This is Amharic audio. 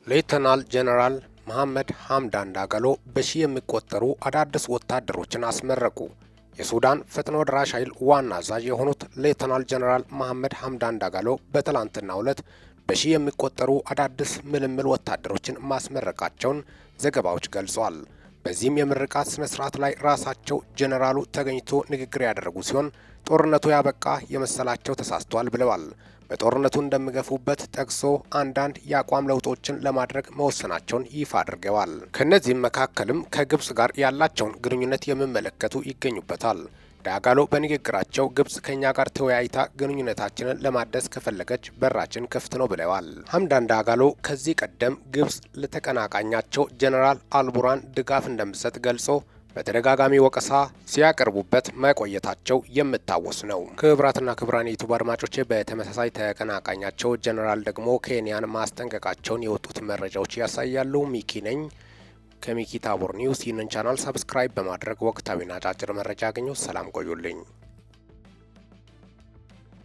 ሌተናል ጄኔራል መሐመድ ሐምዳን ዳጋሎ በሺ የሚቆጠሩ አዳዲስ ወታደሮችን አስመረቁ። የሱዳን ፈጥኖ ደራሽ ኃይል ዋና አዛዥ የሆኑት ሌተናል ጄኔራል መሐመድ ሐምዳን ዳጋሎ በትላንትናው ዕለት በሺ የሚቆጠሩ አዳዲስ ምልምል ወታደሮችን ማስመረቃቸውን ዘገባዎች ገልጸዋል። በዚህም የምርቃት ስነ ስርዓት ላይ ራሳቸው ጄኔራሉ ተገኝቶ ንግግር ያደረጉ ሲሆን ጦርነቱ ያበቃ የመሰላቸው ተሳስቷል ብለዋል። በጦርነቱ እንደሚገፉበት ጠቅሶ አንዳንድ የአቋም ለውጦችን ለማድረግ መወሰናቸውን ይፋ አድርገዋል። ከነዚህም መካከልም ከግብጽ ጋር ያላቸውን ግንኙነት የሚመለከቱ ይገኙበታል። ዳጋሎ በንግግራቸው ግብጽ ከኛ ጋር ተወያይታ ግንኙነታችንን ለማደስ ከፈለገች በራችን ክፍት ነው ብለዋል። ሐምዳን ዳጋሎ ከዚህ ቀደም ግብጽ ለተቀናቃኛቸው ጄኔራል አልቡራን ድጋፍ እንደምትሰጥ ገልጾ በተደጋጋሚ ወቀሳ ሲያቀርቡበት መቆየታቸው የሚታወስ ነው። ክቡራትና ክቡራን የዩቲዩብ አድማጮቼ በተመሳሳይ ተቀናቃኛቸው ጄኔራል ደግሞ ኬንያን ማስጠንቀቃቸውን የወጡት መረጃዎች ያሳያሉ። ሚኪ ነኝ ከሚኪ ታቦር ኒውስ። ይህንን ቻናል ሰብስክራይብ በማድረግ ወቅታዊና አጫጭር መረጃ ያገኙ። ሰላም ቆዩልኝ።